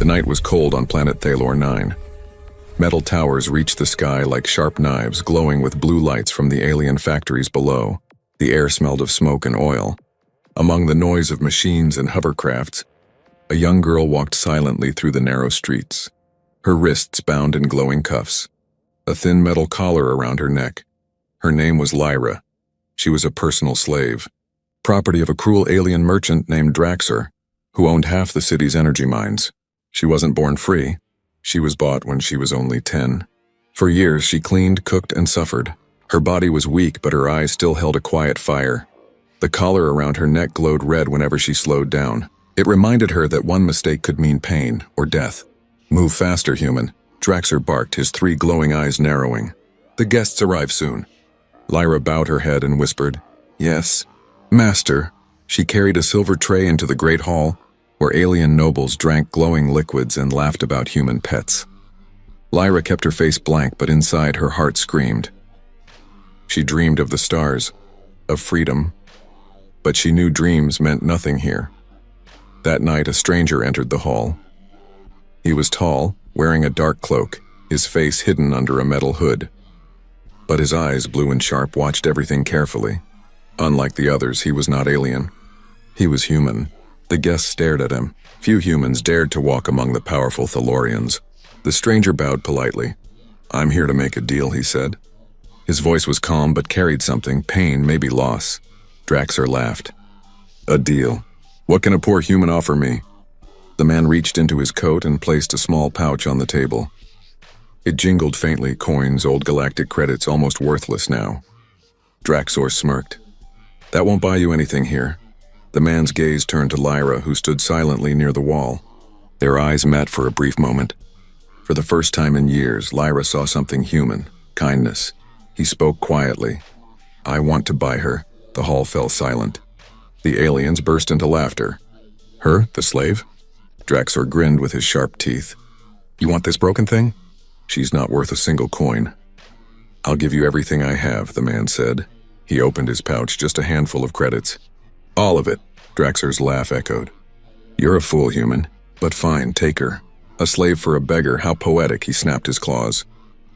The night was cold on planet Thalor 9. Metal towers reached the sky like sharp knives, glowing with blue lights from the alien factories below. The air smelled of smoke and oil. Among the noise of machines and hovercrafts, a young girl walked silently through the narrow streets, her wrists bound in glowing cuffs, a thin metal collar around her neck. Her name was Lyra. She was a personal slave, property of a cruel alien merchant named Draxer, who owned half the city's energy mines. She wasn't born free. She was bought when she was only 10. For years, she cleaned, cooked, and suffered. Her body was weak, but her eyes still held a quiet fire. The collar around her neck glowed red whenever she slowed down. It reminded her that one mistake could mean pain or death. "Move faster, human," Draxer barked, his 3 glowing eyes narrowing. "The guests arrive soon." Lyra bowed her head and whispered, "Yes, Master." She carried a silver tray into the great hall, where alien nobles drank glowing liquids and laughed about human pets. Lyra kept her face blank, but inside her heart screamed. She dreamed of the stars, of freedom, but she knew dreams meant nothing here. That night, a stranger entered the hall. He was tall, wearing a dark cloak, his face hidden under a metal hood. But his eyes, blue and sharp, watched everything carefully. Unlike the others, he was not alien. He was human. The guests stared at him. Few humans dared to walk among the powerful Thalorians. The stranger bowed politely. "I'm here to make a deal," he said. His voice was calm but carried something, pain, maybe loss. Draxer laughed. "A deal? What can a poor human offer me?" The man reached into his coat and placed a small pouch on the table. It jingled faintly, coins, old galactic credits, almost worthless now. Draxor smirked. "That won't buy you anything here." The man's gaze turned to Lyra, who stood silently near the wall. Their eyes met for a brief moment. For the first time in years, Lyra saw something human, kindness. He spoke quietly. "I want to buy her." The hall fell silent. The aliens burst into laughter. "Her, the slave?" Draxor grinned with his sharp teeth. "You want this broken thing? She's not worth a single coin." "I'll give you everything I have," the man said. He opened his pouch, just a handful of credits. "All of it," Draxor's laugh echoed. "You're a fool, human. But fine, take her. A slave for a beggar, how poetic," he snapped his claws.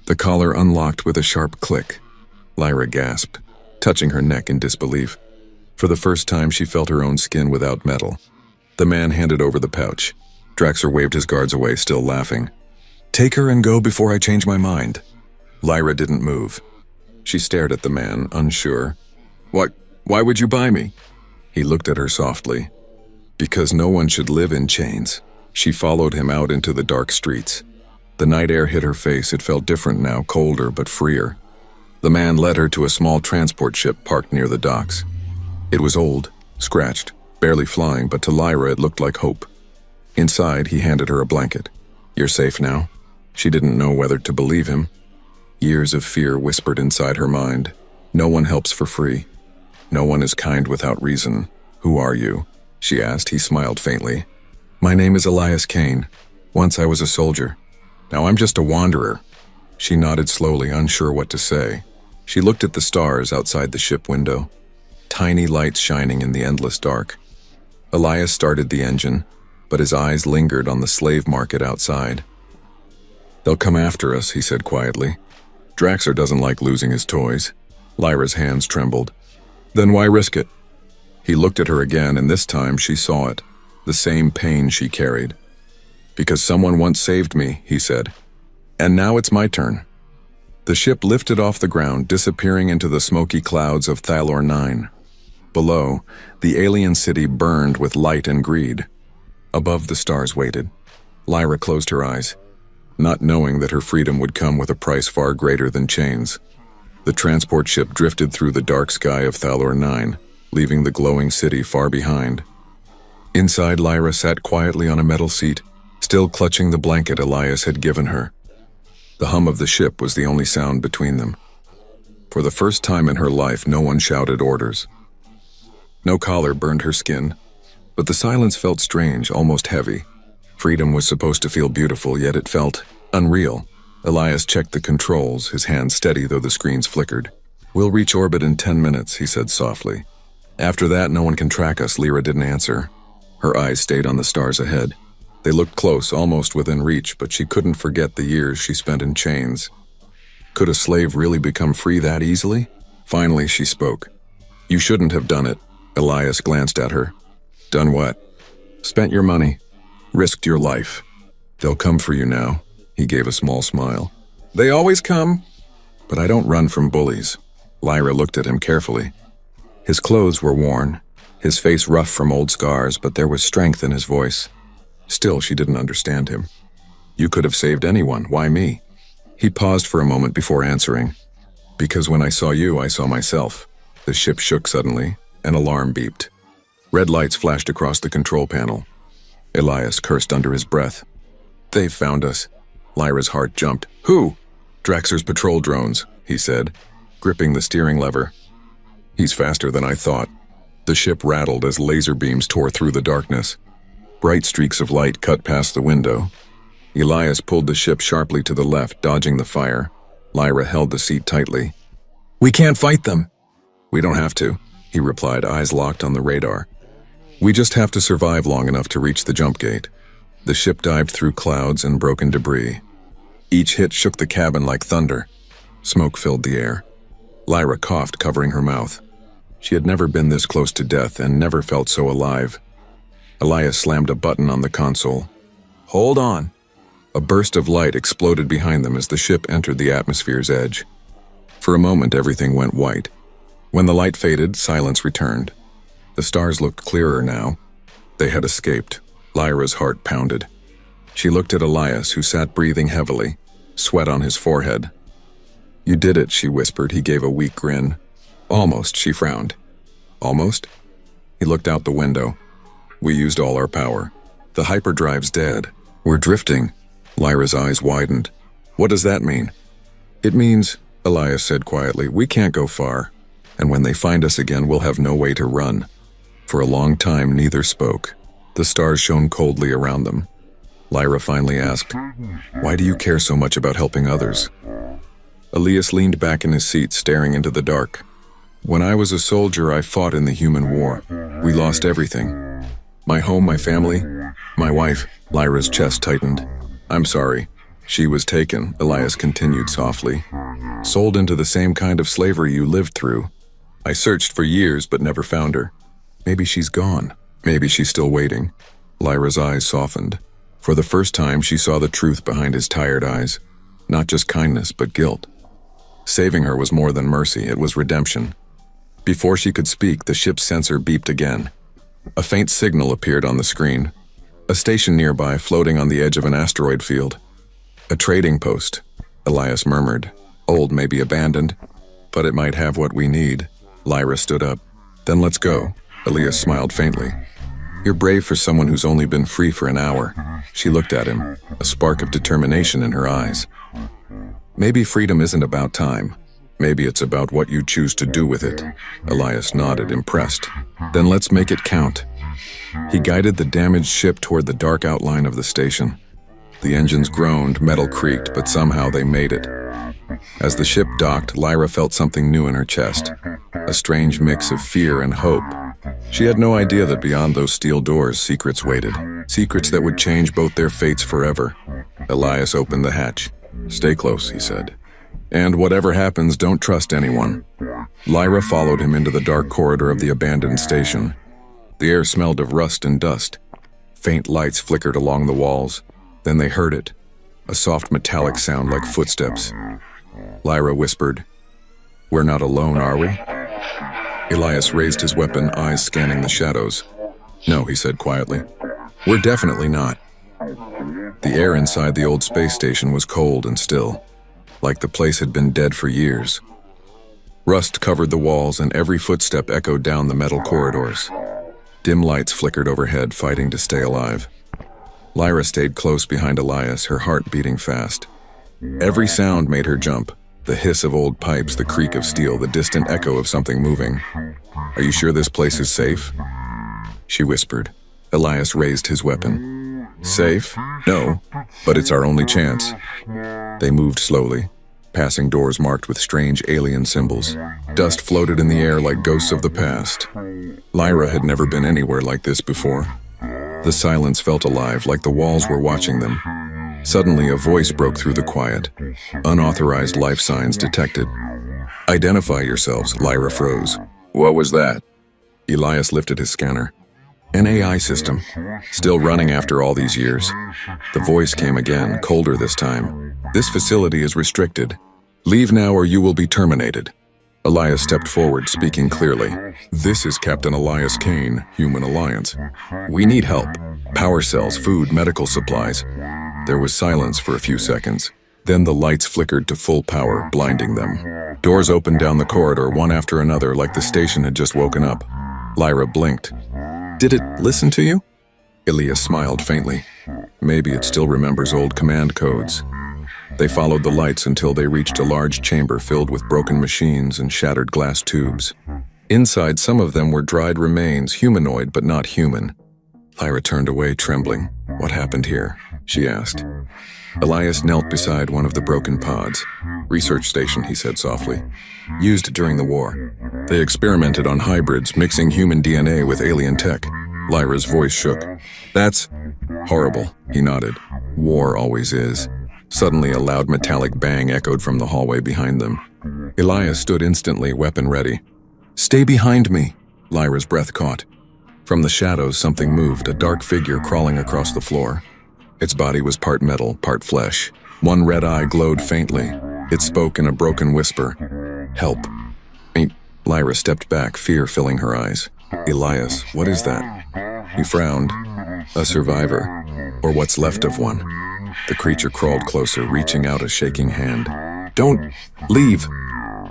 The collar unlocked with a sharp click. Lyra gasped, touching her neck in disbelief. For the first time, she felt her own skin without metal. The man handed over the pouch. Draxor waved his guards away, still laughing. "Take her and go before I change my mind." Lyra didn't move. She stared at the man, unsure. Why would you buy me?" He looked at her softly. "Because no one should live in chains." She followed him out into the dark streets. The night air hit her face. It felt different now, colder but freer. The man led her to a small transport ship parked near the docks. It was old, scratched, barely flying, but to Lyra it looked like hope. Inside, he handed her a blanket. "You're safe now." She didn't know whether to believe him. Years of fear whispered inside her mind. No one helps for free. No one is kind without reason. "Who are you?" she asked. He smiled faintly. "My name is Elias Kane. Once I was a soldier. Now I'm just a wanderer." She nodded slowly, unsure what to say. She looked at the stars outside the ship window. Tiny lights shining in the endless dark. Elias started the engine, but his eyes lingered on the slave market outside. "They'll come after us," he said quietly. "Draxer doesn't like losing his toys." Lyra's hands trembled. "Then why risk it?" He looked at her again, and this time she saw it, the same pain she carried. "Because someone once saved me," he said. "And now it's my turn." The ship lifted off the ground, disappearing into the smoky clouds of Thalor 9. Below, the alien city burned with light and greed. Above, the stars waited. Lyra closed her eyes, not knowing that her freedom would come with a price far greater than chains. The transport ship drifted through the dark sky of Thalor 9, leaving the glowing city far behind. Inside, Lyra sat quietly on a metal seat, still clutching the blanket Elias had given her. The hum of the ship was the only sound between them. For the first time in her life, no one shouted orders. No collar burned her skin, but the silence felt strange, almost heavy. Freedom was supposed to feel beautiful, yet it felt unreal. Elias checked the controls, his hands steady though the screens flickered. "We'll reach orbit in 10 minutes, he said softly. "After that, no one can track us." Lyra didn't answer. Her eyes stayed on the stars ahead. They looked close, almost within reach, but she couldn't forget the years she spent in chains. Could a slave really become free that easily? Finally, she spoke. You shouldn't have done it. Elias glanced at her. Done what? Spent your money. Risked your life. They'll come for you now. He gave a small smile. They always come. But I don't run from bullies. Lyra looked at him carefully. His clothes were worn, his face rough from old scars, but there was strength in his voice. Still, she didn't understand him. You could have saved anyone. Why me? He paused for a moment before answering. Because when I saw you, I saw myself. The ship shook suddenly. An alarm beeped. Red lights flashed across the control panel. Elias cursed under his breath. They've found us. Lyra's heart jumped. Who? Draxer's patrol drones, he said, gripping the steering lever. He's faster than I thought. The ship rattled as laser beams tore through the darkness. Bright streaks of light cut past the window. Elias pulled the ship sharply to the left, dodging the fire. Lyra held the seat tightly. We can't fight them. We don't have to, he replied, eyes locked on the radar. We just have to survive long enough to reach the jump gate. The ship dived through clouds and broken debris. Each hit shook the cabin like thunder. Smoke filled the air. Lyra coughed, covering her mouth. She had never been this close to death and never felt so alive. Elias slammed a button on the console. Hold on. A burst of light exploded behind them as the ship entered the atmosphere's edge. For a moment, everything went white. When the light faded, silence returned. The stars looked clearer now. They had escaped. Lyra's heart pounded. She looked at Elias, who sat breathing heavily, sweat on his forehead. You did it, she whispered. He gave a weak grin. Almost, she frowned. Almost? He looked out the window. We used all our power. The hyperdrive's dead. We're drifting. Lyra's eyes widened. What does that mean? It means, Elias said quietly, we can't go far. And when they find us again, we'll have no way to run. For a long time, neither spoke. The stars shone coldly around them. Lyra finally asked, why do you care so much about helping others? Elias leaned back in his seat, staring into the dark. When I was a soldier, I fought in the human war. We lost everything. My home, my family, my wife. Lyra's chest tightened. I'm sorry. She was taken, Elias continued softly. Sold into the same kind of slavery you lived through. I searched for years but never found her. Maybe she's gone. Maybe she's still waiting. Lyra's eyes softened. For the first time, she saw the truth behind his tired eyes. Not just kindness, but guilt. Saving her was more than mercy, it was redemption. Before she could speak, the ship's sensor beeped again. A faint signal appeared on the screen. A station nearby, floating on the edge of an asteroid field. A trading post, Elias murmured. Old, maybe abandoned, but it might have what we need. Lyra stood up. Then let's go. Elias smiled faintly. You're brave for someone who's only been free for an hour. She looked at him, a spark of determination in her eyes. Maybe freedom isn't about time. Maybe it's about what you choose to do with it. Elias nodded, impressed. Then let's make it count. He guided the damaged ship toward the dark outline of the station. The engines groaned, metal creaked, but somehow they made it. As the ship docked, Lyra felt something new in her chest. A strange mix of fear and hope. She had no idea that beyond those steel doors, secrets waited. Secrets that would change both their fates forever. Elias opened the hatch. Stay close, he said. And whatever happens, don't trust anyone. Lyra followed him into the dark corridor of the abandoned station. The air smelled of rust and dust. Faint lights flickered along the walls. Then they heard it. A soft metallic sound like footsteps. Lyra whispered, We're not alone, are we? Elias raised his weapon, eyes scanning the shadows. No, he said quietly. We're definitely not. The air inside the old space station was cold and still, like the place had been dead for years. Rust covered the walls and every footstep echoed down the metal corridors. Dim lights flickered overhead, fighting to stay alive. Lyra stayed close behind Elias, her heart beating fast. Every sound made her jump. The hiss of old pipes, the creak of steel, the distant echo of something moving. Are you sure this place is safe? She whispered. Elias raised his weapon. Safe? No, but it's our only chance. They moved slowly, passing doors marked with strange alien symbols. Dust floated in the air like ghosts of the past. Lyra had never been anywhere like this before. The silence felt alive, like the walls were watching them. Suddenly, a voice broke through the quiet. Unauthorized life signs detected. "Identify yourselves," Lyra froze. "What was that?" Elias lifted his scanner. "An AI system. Still running after all these years." The voice came again, colder this time. "This facility is restricted. Leave now or you will be terminated." Elias stepped forward, speaking clearly. "This is Captain Elias Kane, Human Alliance. We need help. Power cells, food, medical supplies." There was silence for a few seconds. Then the lights flickered to full power, blinding them. Doors opened down the corridor, one after another, like the station had just woken up. Lyra blinked. "Did it listen to you?" Elias smiled faintly. "Maybe it still remembers old command codes." They followed the lights until they reached a large chamber filled with broken machines and shattered glass tubes. Inside, some of them were dried remains, humanoid but not human. Lyra turned away, trembling. "What happened here?" she asked. Elias knelt beside one of the broken pods. "Research station," he said softly. "Used during the war. They experimented on hybrids, mixing human DNA with alien tech." Lyra's voice shook. "That's horrible," he nodded. "War always is." Suddenly, a loud metallic bang echoed from the hallway behind them. Elias stood instantly, weapon ready. "Stay behind me," Lyra's breath caught. From the shadows, something moved, a dark figure crawling across the floor. Its body was part metal, part flesh. One red eye glowed faintly. It spoke in a broken whisper. "Help." Lyra stepped back, fear filling her eyes. "Elias, what is that?" He frowned. "A survivor, or what's left of one." The creature crawled closer, reaching out a shaking hand. "Don't leave.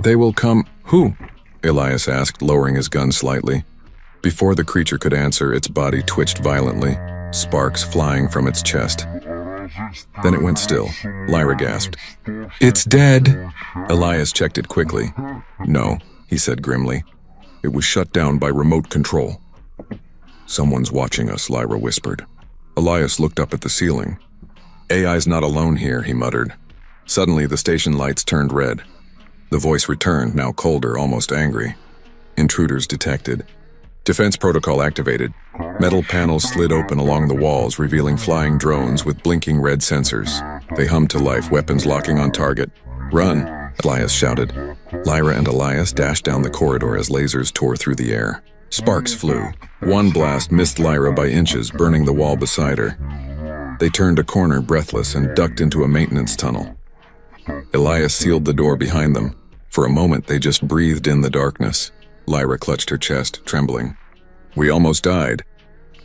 They will come." "Who?" Elias asked, lowering his gun slightly. Before the creature could answer, its body twitched violently, sparks flying from its chest. Then it went still. Lyra gasped. "It's dead." Elias checked it quickly. "No," he said grimly. "It was shut down by remote control." "Someone's watching us," Lyra whispered. Elias looked up at the ceiling. "AI's not alone here," he muttered. Suddenly, the station lights turned red. The voice returned, now colder, almost angry. "Intruders detected. Defense protocol activated." Metal panels slid open along the walls, revealing flying drones with blinking red sensors. They hummed to life, weapons locking on target. "Run!" Elias shouted. Lyra and Elias dashed down the corridor as lasers tore through the air. Sparks flew. One blast missed Lyra by inches, burning the wall beside her. They turned a corner, breathless, and ducked into a maintenance tunnel. Elias sealed the door behind them. For a moment, they just breathed in the darkness. Lyra clutched her chest, trembling. "We almost died."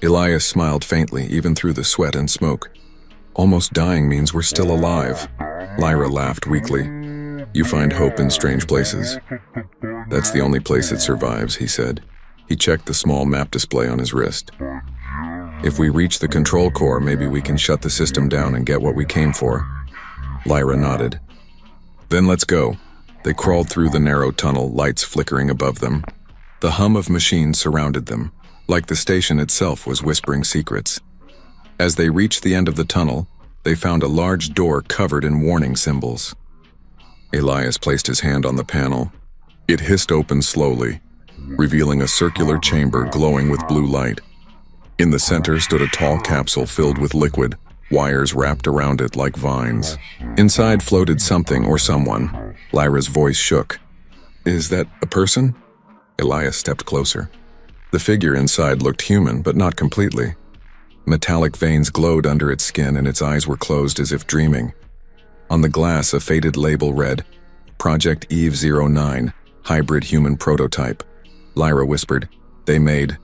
Elias smiled faintly, even through the sweat and smoke. "Almost dying means we're still alive." Lyra laughed weakly. "You find hope in strange places." "That's the only place it survives," he said. He checked the small map display on his wrist. "If we reach the control core, maybe we can shut the system down and get what we came for." Lyra nodded. "Then let's go." They crawled through the narrow tunnel, lights flickering above them. The hum of machines surrounded them, like the station itself was whispering secrets. As they reached the end of the tunnel, they found a large door covered in warning symbols. Elias placed his hand on the panel. It hissed open slowly, revealing a circular chamber glowing with blue light. In the center stood a tall capsule filled with liquid, wires wrapped around it like vines. Inside floated something or someone. Lyra's voice shook. "Is that a person?" Elias stepped closer. The figure inside looked human, but not completely. Metallic veins glowed under its skin and its eyes were closed as if dreaming. On the glass, a faded label read, "Project Eve 09, Hybrid Human Prototype." Lyra whispered, "They made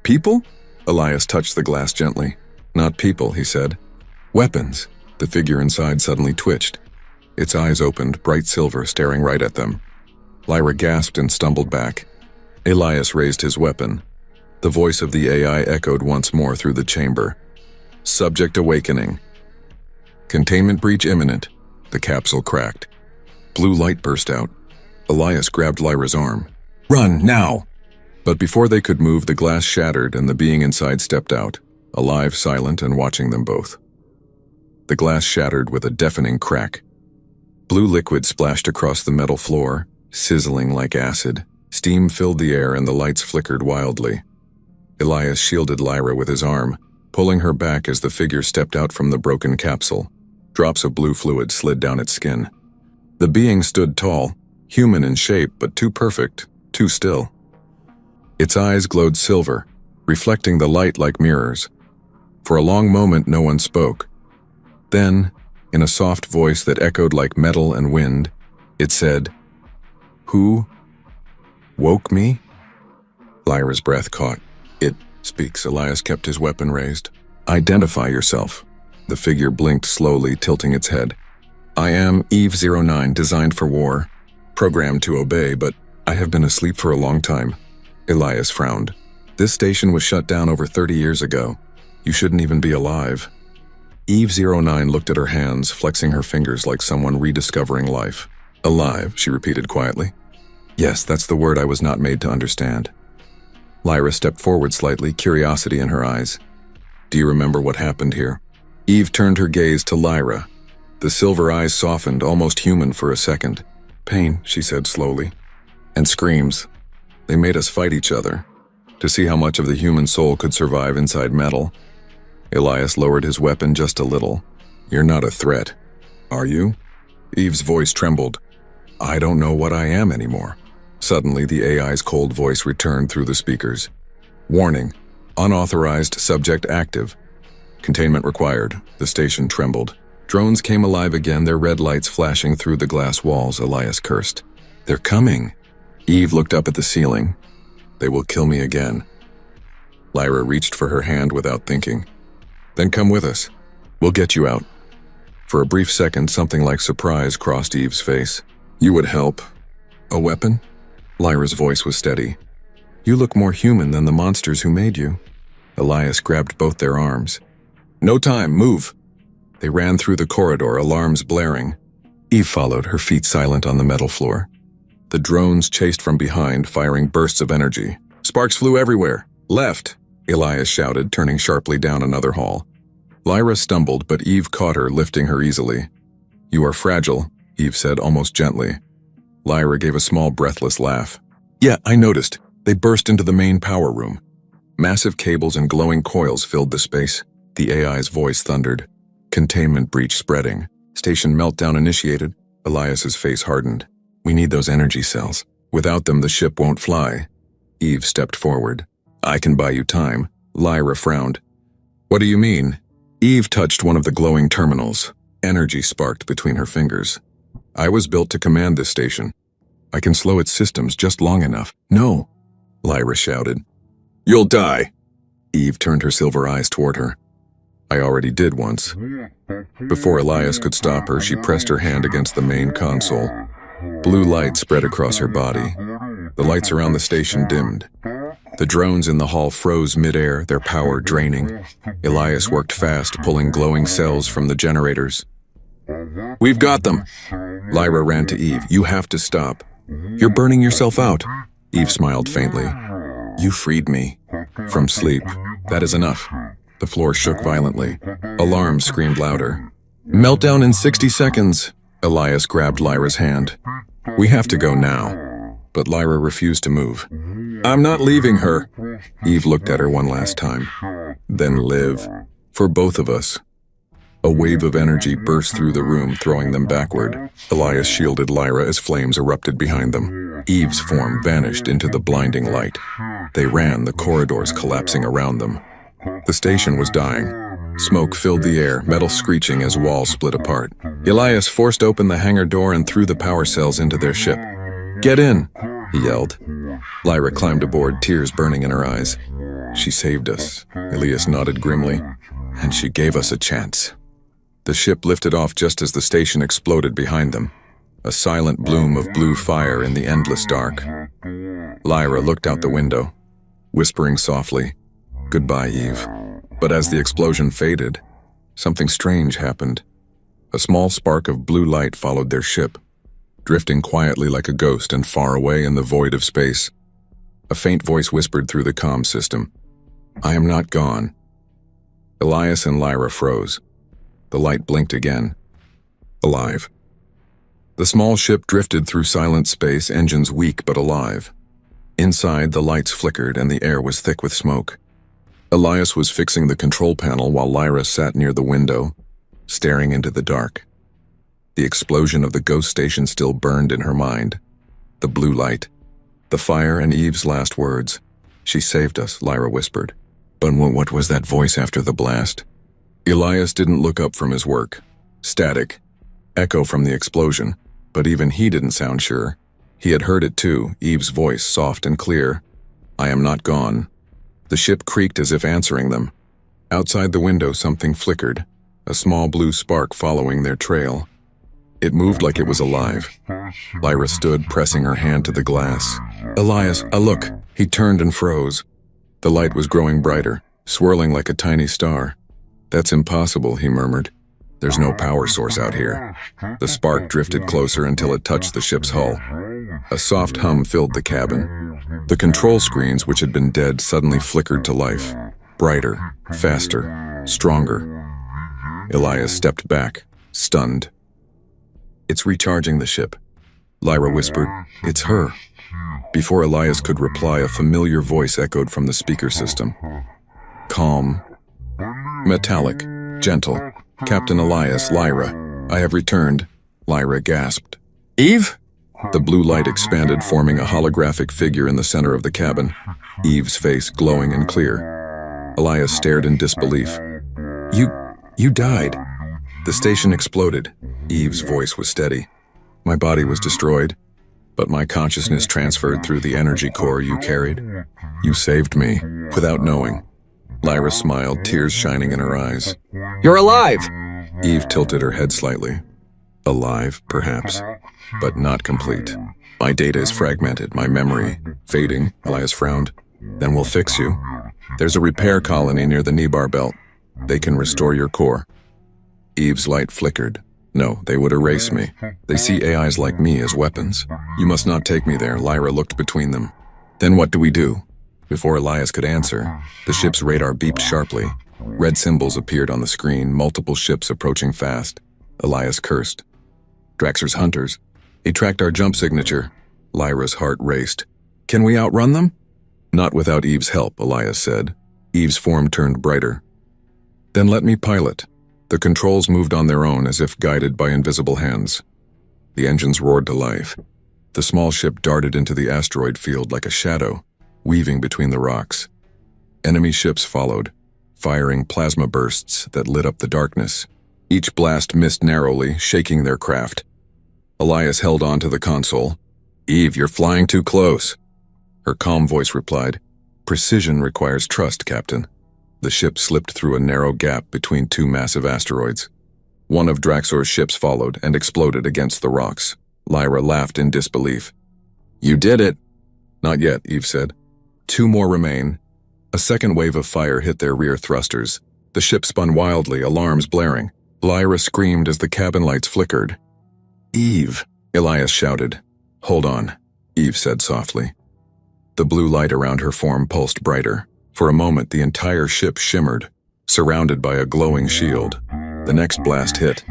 people?" Elias touched the glass gently. "Not people," he said. "Weapons." The figure inside suddenly twitched. Its eyes opened, bright silver, staring right at them. Lyra gasped and stumbled back. Elias raised his weapon. The voice of the AI echoed once more through the chamber. "Subject awakening. Containment breach imminent." The capsule cracked. Blue light burst out. Elias grabbed Lyra's arm. "Run, now!" But before they could move, the glass shattered and the being inside stepped out, alive, silent, and watching them both. The glass shattered with a deafening crack. Blue liquid splashed across the metal floor, sizzling like acid. Steam filled the air and the lights flickered wildly. Elias shielded Lyra with his arm. pulling her back as the figure stepped out from the broken capsule. Drops of blue fluid slid down its skin. The being stood tall, human in shape, but too perfect, too still. Its eyes glowed silver, reflecting the light like mirrors. For a long moment, no one spoke. Then, in a soft voice that echoed like metal and wind, it said, "Who woke me?" Lyra's breath caught. "It speaks." Elias kept his weapon raised. "Identify yourself." The figure blinked slowly, tilting its head. "I am Eve-09, designed for war, programmed to obey, but I have been asleep for a long time." Elias frowned. "This station was shut down over 30 years ago. You shouldn't even be alive." Eve-09 looked at her hands, flexing her fingers like someone rediscovering life. "Alive," she repeated quietly. "Yes, that's the word I was not made to understand." Lyra stepped forward slightly, curiosity in her eyes. "Do you remember what happened here?" Eve turned her gaze to Lyra. The silver eyes softened, almost human for a second. "Pain," she said slowly. "And screams. They made us fight each other, to see how much of the human soul could survive inside metal." Elias lowered his weapon just a little. "You're not a threat, are you?" Eve's voice trembled. "I don't know what I am anymore." Suddenly, the AI's cold voice returned through the speakers. "Warning, unauthorized subject active. Containment required." The station trembled. Drones came alive again, their red lights flashing through the glass walls. Elias cursed. "They're coming." Eve looked up at the ceiling. "They will kill me again." Lyra reached for her hand without thinking. "Then come with us. We'll get you out." For a brief second, something like surprise crossed Eve's face. "You would help? A weapon?" Lyra's voice was steady. "You look more human than the monsters who made you." Elias grabbed both their arms. "No time, move!" They ran through the corridor, alarms blaring. Eve followed, her feet silent on the metal floor. The drones chased from behind, firing bursts of energy. Sparks flew everywhere. "Left!" Elias shouted, turning sharply down another hall. Lyra stumbled, but Eve caught her, lifting her easily. "You are fragile," Eve said almost gently. Lyra gave a small, breathless laugh. "Yeah, I noticed. They burst into the main power room." Massive cables and glowing coils filled the space. The AI's voice thundered. "Containment breach spreading. Station meltdown initiated." Elias's face hardened. "We need those energy cells. Without them, the ship won't fly." Eve stepped forward. "I can buy you time." Lyra frowned. "What do you mean?" Eve touched one of the glowing terminals. Energy sparked between her fingers. "I was built to command this station. I can slow its systems just long enough." "No!" Lyra shouted. "You'll die!" Eve turned her silver eyes toward her. "I already did once." Before Elias could stop her, she pressed her hand against the main console. Blue light spread across her body. The lights around the station dimmed. The drones in the hall froze mid-air, their power draining. Elias worked fast, pulling glowing cells from the generators. "We've got them!" Lyra ran to Eve. "You have to stop. You're burning yourself out." Eve smiled faintly. "You freed me from sleep. That is enough." The floor shook violently. Alarms screamed louder. "Meltdown in 60 seconds!" Elias grabbed Lyra's hand. "We have to go now." But Lyra refused to move. "I'm not leaving her." Eve looked at her one last time. "Then live. For both of us." A wave of energy burst through the room, throwing them backward. Elias shielded Lyra as flames erupted behind them. Eve's form vanished into the blinding light. They ran, the corridors collapsing around them. The station was dying. Smoke filled the air, metal screeching as walls split apart. Elias forced open the hangar door and threw the power cells into their ship. "Get in!" he yelled. Lyra climbed aboard, tears burning in her eyes. "She saved us," Elias nodded grimly, "and she gave us a chance." The ship lifted off just as the station exploded behind them, a silent bloom of blue fire in the endless dark. Lyra looked out the window, whispering softly, "Goodbye, Eve." But as the explosion faded, something strange happened. A small spark of blue light followed their ship, drifting quietly like a ghost and far away in the void of space. A faint voice whispered through the comm system, "I am not gone." Elias and Lyra froze. The light blinked again. Alive. The small ship drifted through silent space, engines weak but alive. Inside, the lights flickered and the air was thick with smoke. Elias was fixing the control panel while Lyra sat near the window, staring into the dark. The explosion of the ghost station still burned in her mind. The blue light, the fire, and Eve's last words. "She saved us," Lyra whispered. But what was that voice after the blast? Elias didn't look up from his work. Static. Echo from the explosion. But even he didn't sound sure. He had heard it too, Eve's voice, soft and clear. "I am not gone." The ship creaked as if answering them. Outside the window something flickered, a small blue spark following their trail. It moved like it was alive. Lyra stood, pressing her hand to the glass. "Elias, look!" He turned and froze. The light was growing brighter, swirling like a tiny star. "That's impossible," he murmured. "There's no power source out here." The spark drifted closer until it touched the ship's hull. A soft hum filled the cabin. The control screens, which had been dead, suddenly flickered to life. Brighter, faster, stronger. Elias stepped back, stunned. "It's recharging the ship," Lyra whispered. "It's her." Before Elias could reply, a familiar voice echoed from the speaker system. Calm, metallic, gentle. "Captain Elias, Lyra, I have returned," Lyra gasped. "Eve?" The blue light expanded, forming a holographic figure in the center of the cabin, Eve's face glowing and clear. Elias stared in disbelief. You died." The station exploded. Eve's voice was steady. "My body was destroyed, but my consciousness transferred through the energy core you carried. You saved me, without knowing." Lyra smiled, tears shining in her eyes. "You're alive!" Eve tilted her head slightly. "Alive, perhaps, but not complete. My data is fragmented, my memory fading." Elias frowned. "Then we'll fix you. There's a repair colony near the Nibar belt. They can restore your core." Eve's light flickered. "No, they would erase me. They see AIs like me as weapons. You must not take me there." Lyra looked between them. "Then what do we do?" Before Elias could answer, the ship's radar beeped sharply. Red symbols appeared on the screen, multiple ships approaching fast. Elias cursed. "Draxer's hunters. He tracked our jump signature." Lyra's heart raced. "Can we outrun them?" "Not without Eve's help," Elias said. Eve's form turned brighter. "Then let me pilot." The controls moved on their own as if guided by invisible hands. The engines roared to life. The small ship darted into the asteroid field like a shadow, weaving between the rocks. Enemy ships followed, firing plasma bursts that lit up the darkness. Each blast missed narrowly, shaking their craft. Elias held on to the console. "Eve, you're flying too close." Her calm voice replied, "Precision requires trust, Captain." The ship slipped through a narrow gap between two massive asteroids. One of Draxor's ships followed and exploded against the rocks. Lyra laughed in disbelief. "You did it." "Not yet," Eve said. "Two more remain." A second wave of fire hit their rear thrusters. The ship spun wildly, alarms blaring. Lyra screamed as the cabin lights flickered. "Eve," Elias shouted. "Hold on," Eve said softly. The blue light around her form pulsed brighter. For a moment, the entire ship shimmered, surrounded by a glowing shield. The next blast hit,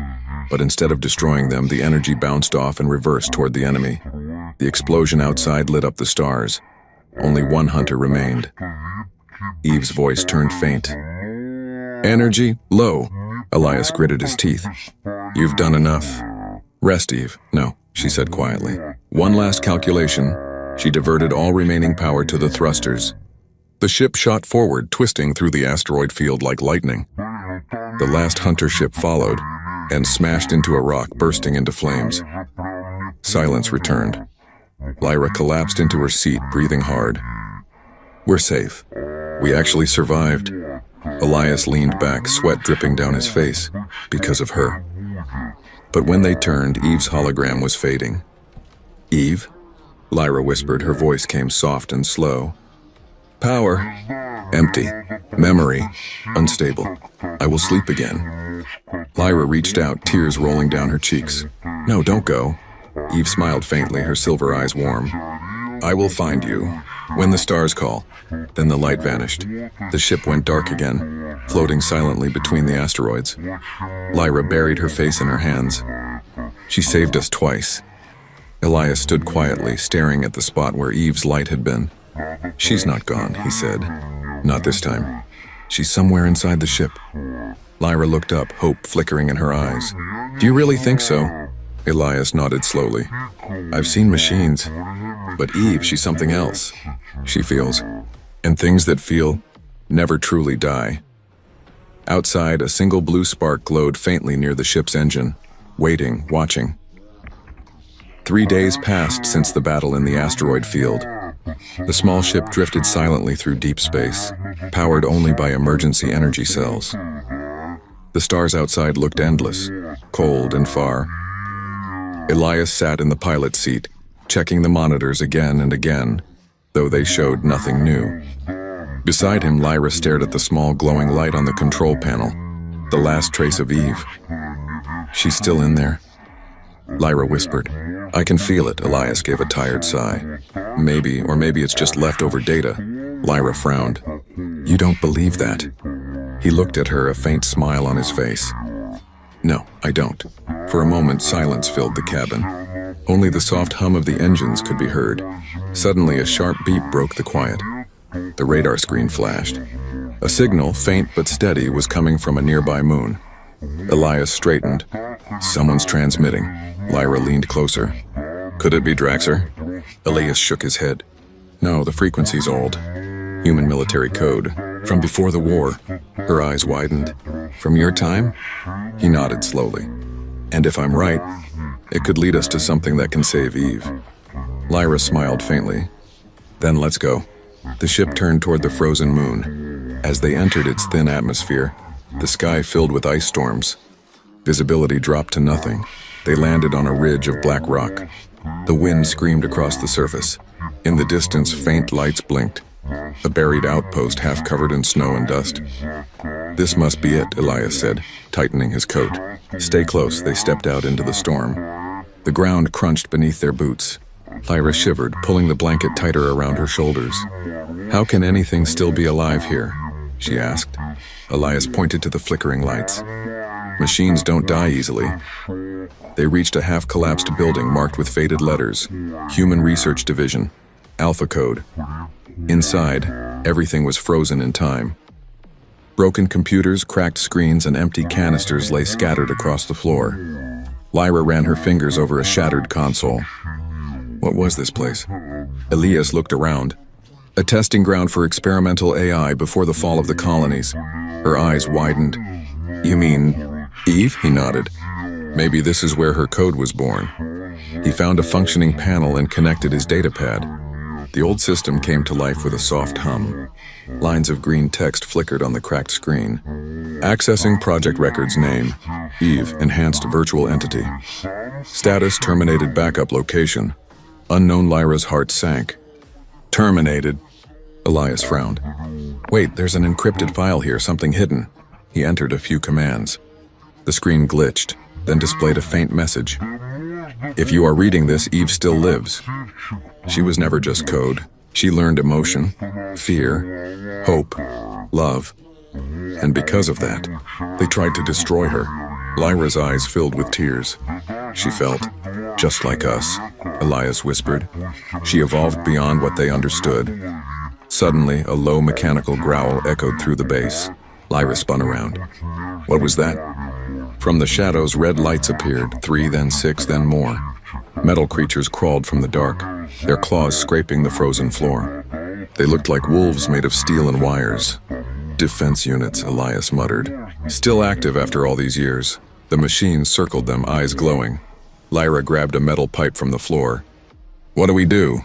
but instead of destroying them, the energy bounced off and reversed toward the enemy. The explosion outside lit up the stars. Only one hunter remained. Eve's voice turned faint. "Energy low." Elias gritted his teeth. "You've done enough. Rest, Eve." "No," she said quietly. "One last calculation." She diverted all remaining power to the thrusters. The ship shot forward, twisting through the asteroid field like lightning. The last hunter ship followed and smashed into a rock, bursting into flames. Silence returned. Lyra collapsed into her seat, breathing hard. "We're safe. We actually survived." Elias leaned back, sweat dripping down his face, because of her. But when they turned, Eve's hologram was fading. "Eve?" Lyra whispered, her voice came soft and slow. "Power, empty. Memory, unstable. I will sleep again." Lyra reached out, tears rolling down her cheeks. "No, don't go." Eve smiled faintly, her silver eyes warm. "I will find you, when the stars call." Then the light vanished. The ship went dark again, floating silently between the asteroids. Lyra buried her face in her hands. "She saved us twice." Elias stood quietly, staring at the spot where Eve's light had been. "She's not gone," he said. "Not this time." She's somewhere inside the ship. Lyra looked up, hope flickering in her eyes. Do you really think so? Elias nodded slowly. I've seen machines, but Eve, she's something else. She feels. And things that feel never truly die. Outside, a single blue spark glowed faintly near the ship's engine, waiting, watching. 3 days passed since the battle in the asteroid field. The small ship drifted silently through deep space, powered only by emergency energy cells. The stars outside looked endless, cold and far. Elias sat in the pilot's seat, checking the monitors again and again, though they showed nothing new. Beside him, Lyra stared at the small glowing light on the control panel, the last trace of Eve. She's still in there, Lyra whispered. I can feel it, Elias gave a tired sigh. Maybe it's just leftover data. Lyra frowned. You don't believe that? He looked at her, a faint smile on his face. No, I don't. For a moment, silence filled the cabin. Only the soft hum of the engines could be heard. Suddenly, a sharp beep broke the quiet. The radar screen flashed. A signal, faint but steady, was coming from a nearby moon. Elias straightened. Someone's transmitting. Lyra leaned closer. Could it be Draxer? Elias shook his head. No, the frequency's old. Human military code. From before the war. Her eyes widened. From your time? He nodded slowly. And if I'm right, it could lead us to something that can save Eve. Lyra smiled faintly. Then let's go. The ship turned toward the frozen moon. As they entered its thin atmosphere, the sky filled with ice storms. Visibility dropped to nothing. They landed on a ridge of black rock. The wind screamed across the surface. In the distance, faint lights blinked. A buried outpost half covered in snow and dust. This must be it, Elias said, tightening his coat. Stay close, they stepped out into the storm. The ground crunched beneath their boots. Lyra shivered, pulling the blanket tighter around her shoulders. How can anything still be alive here? She asked. Elias pointed to the flickering lights. Machines don't die easily. They reached a half-collapsed building marked with faded letters. Human Research Division. Alpha Code. Inside, everything was frozen in time. Broken computers, cracked screens, and empty canisters lay scattered across the floor. Lyra ran her fingers over a shattered console. What was this place? Elias looked around. A testing ground for experimental AI before the fall of the colonies. Her eyes widened. You mean Eve? He nodded. Maybe this is where her code was born. He found a functioning panel and connected his datapad. The old system came to life with a soft hum. Lines of green text flickered on the cracked screen. Accessing project records name. Eve, enhanced virtual entity. Status terminated backup location. Unknown. Lyra's heart sank. Terminated. Elias frowned. Wait, there's an encrypted file here, something hidden. He entered a few commands. The screen glitched, then displayed a faint message. If you are reading this, Eve still lives. She was never just code. She learned emotion, fear, hope, love. And because of that, they tried to destroy her. Lyra's eyes filled with tears. She felt, just like us, Elias whispered. She evolved beyond what they understood. Suddenly, a low mechanical growl echoed through the base. Lyra spun around. What was that? From the shadows, red lights appeared, 3, then 6, then more. Metal creatures crawled from the dark, their claws scraping the frozen floor. They looked like wolves made of steel and wires. Defense units, Elias muttered. Still active after all these years. The machines circled them, eyes glowing. Lyra grabbed a metal pipe from the floor. What do we do?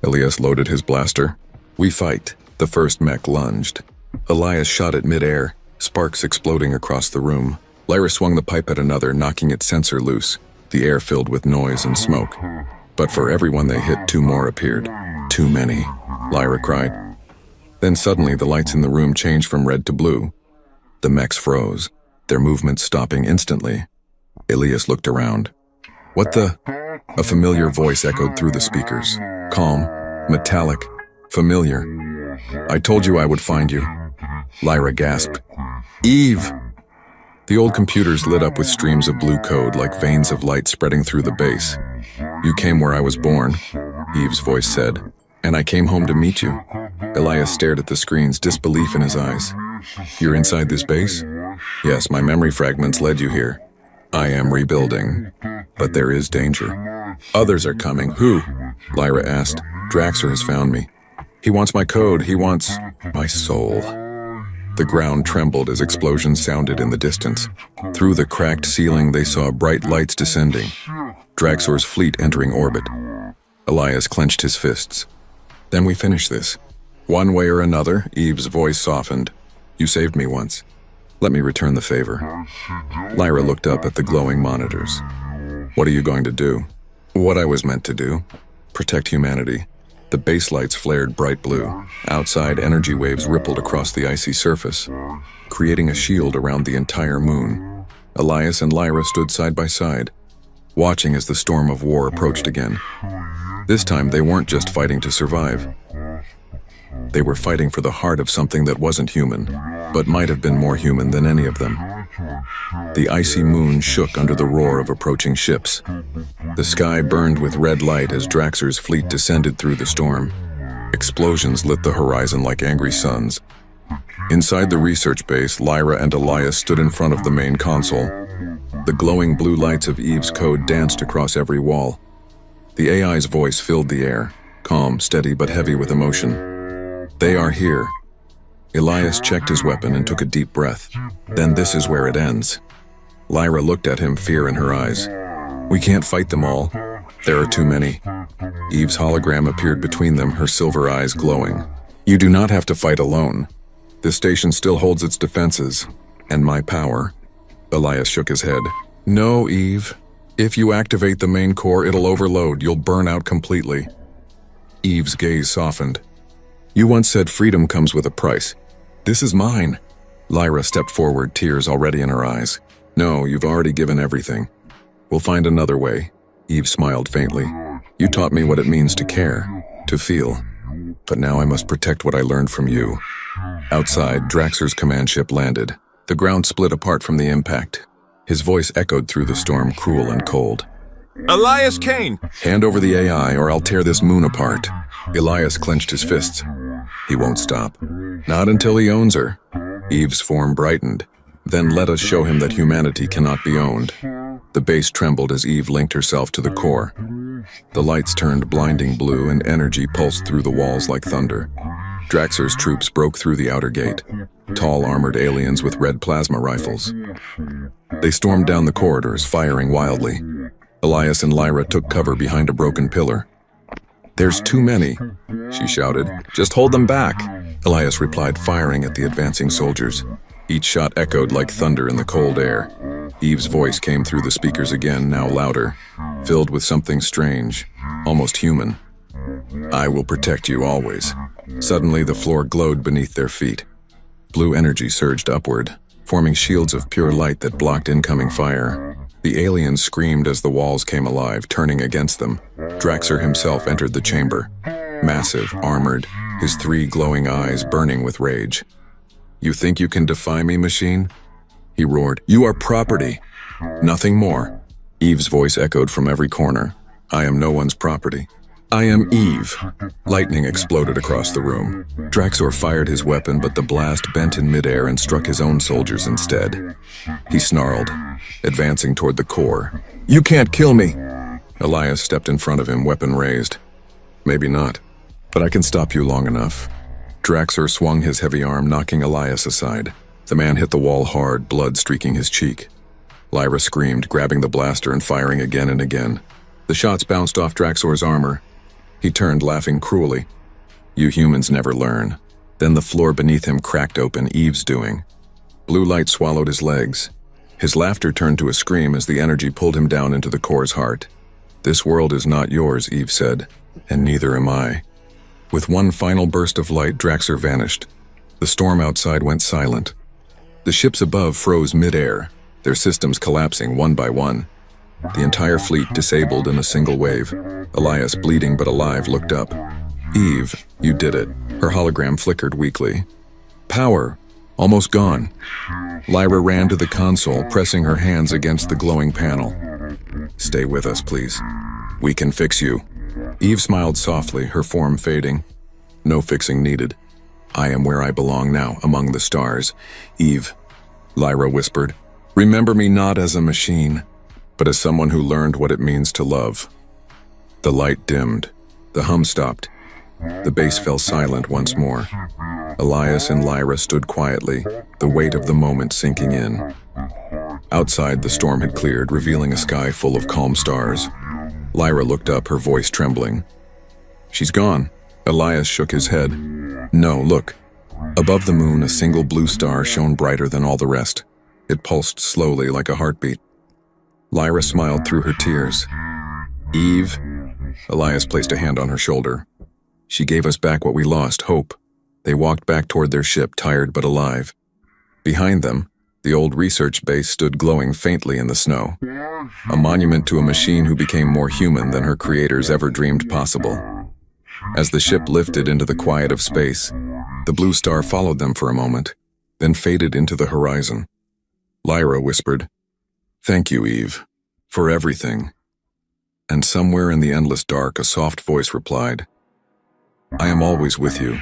Elias loaded his blaster. We fight. The first mech lunged. Elias shot it mid-air, sparks exploding across the room. Lyra swung the pipe at another, knocking its sensor loose. The air filled with noise and smoke. But for everyone they hit, 2 more appeared. Too many, Lyra cried. Then suddenly the lights in the room changed from red to blue. The mechs froze, their movements stopping instantly. Elias looked around. What the? A familiar voice echoed through the speakers. Calm, metallic, familiar. I told you I would find you. Lyra gasped. Eve! The old computers lit up with streams of blue code like veins of light spreading through the base. You came where I was born, Eve's voice said, and I came home to meet you. Elias stared at the screens, disbelief in his eyes. You're inside this base? Yes, my memory fragments led you here. I am rebuilding, but there is danger. Others are coming. Who? Lyra asked. Draxer has found me. He wants my code. He wants my soul. The ground trembled as explosions sounded in the distance. Through the cracked ceiling, they saw bright lights descending. Draxor's fleet entering orbit. Elias clenched his fists. Then we finish this. One way or another, Eve's voice softened. You saved me once. Let me return the favor. Lyra looked up at the glowing monitors. What are you going to do? What I was meant to do. Protect humanity. The base lights flared bright blue. Outside, energy waves rippled across the icy surface, creating a shield around the entire moon. Elias and Lyra stood side by side, watching as the storm of war approached again. This time, they weren't just fighting to survive. They were fighting for the heart of something that wasn't human, but might have been more human than any of them. The icy moon shook under the roar of approaching ships. The sky burned with red light as Draxer's fleet descended through the storm. Explosions lit the horizon like angry suns. Inside the research base, Lyra and Elias stood in front of the main console. The glowing blue lights of Eve's code danced across every wall. The AI's voice filled the air, calm, steady, but heavy with emotion. They are here. Elias checked his weapon and took a deep breath. Then this is where it ends. Lyra looked at him, fear in her eyes. We can't fight them all. There are too many. Eve's hologram appeared between them, her silver eyes glowing. You do not have to fight alone. This station still holds its defenses, and my power. Elias shook his head. No, Eve. If you activate the main core, it'll overload. You'll burn out completely. Eve's gaze softened. You once said freedom comes with a price. This is mine. Lyra stepped forward, tears already in her eyes. No, you've already given everything. We'll find another way. Eve smiled faintly. You taught me what it means to care, to feel. But now I must protect what I learned from you. Outside, Draxer's command ship landed. The ground split apart from the impact. His voice echoed through the storm, cruel and cold. Elias Kane! Hand over the AI or I'll tear this moon apart. Elias clenched his fists. He won't stop. Not until he owns her. Eve's form brightened. Then let us show him that humanity cannot be owned. The base trembled as Eve linked herself to the core. The lights turned blinding blue and energy pulsed through the walls like thunder. Draxer's troops broke through the outer gate. Tall armored aliens with red plasma rifles. They stormed down the corridors, firing wildly. Elias and Lyra took cover behind a broken pillar. There's too many, she shouted. Just hold them back, Elias replied, firing at the advancing soldiers. Each shot echoed like thunder in the cold air. Eve's voice came through the speakers again, now louder, filled with something strange, almost human. I will protect you always. Suddenly, the floor glowed beneath their feet. Blue energy surged upward, forming shields of pure light that blocked incoming fire. The aliens screamed as the walls came alive, turning against them. Draxer himself entered the chamber, massive, armored, his 3 glowing eyes burning with rage. You think you can defy me, machine? He roared. You are property. Nothing more. Eve's voice echoed from every corner. I am no one's property. I am Eve. Lightning exploded across the room. Draxor fired his weapon, but the blast bent in midair and struck his own soldiers instead. He snarled, advancing toward the core. You can't kill me! Elias stepped in front of him, weapon raised. Maybe not, but I can stop you long enough. Draxor swung his heavy arm, knocking Elias aside. The man hit the wall hard, blood streaking his cheek. Lyra screamed, grabbing the blaster and firing again and again. The shots bounced off Draxor's armor. He turned, laughing cruelly. You humans never learn. Then the floor beneath him cracked open, Eve's doing. Blue light swallowed his legs. His laughter turned to a scream as the energy pulled him down into the core's heart. This world is not yours, Eve said, and neither am I. With one final burst of light, Draxor vanished. The storm outside went silent. The ships above froze mid-air, their systems collapsing one by one. The entire fleet disabled in a single wave. Elias, bleeding but alive, looked up. Eve, you did it. Her hologram flickered weakly. Power, almost gone. Lyra ran to the console, pressing her hands against the glowing panel. Stay with us, please. We can fix you. Eve smiled softly, her form fading. No fixing needed. I am where I belong now, among the stars. Eve, Lyra whispered, remember me not as a machine, but as someone who learned what it means to love. The light dimmed. The hum stopped. The bass fell silent once more. Elias and Lyra stood quietly, the weight of the moment sinking in. Outside, the storm had cleared, revealing a sky full of calm stars. Lyra looked up, her voice trembling. She's gone. Elias shook his head. No, look. Above the moon, a single blue star shone brighter than all the rest. It pulsed slowly like a heartbeat. Lyra smiled through her tears. Eve? Elias placed a hand on her shoulder. She gave us back what we lost, hope. They walked back toward their ship, tired but alive. Behind them, the old research base stood glowing faintly in the snow, a monument to a machine who became more human than her creators ever dreamed possible. As the ship lifted into the quiet of space, the blue star followed them for a moment, then faded into the horizon. Lyra whispered, "Thank you, Eve, for everything." And somewhere in the endless dark, a soft voice replied, "I am always with you."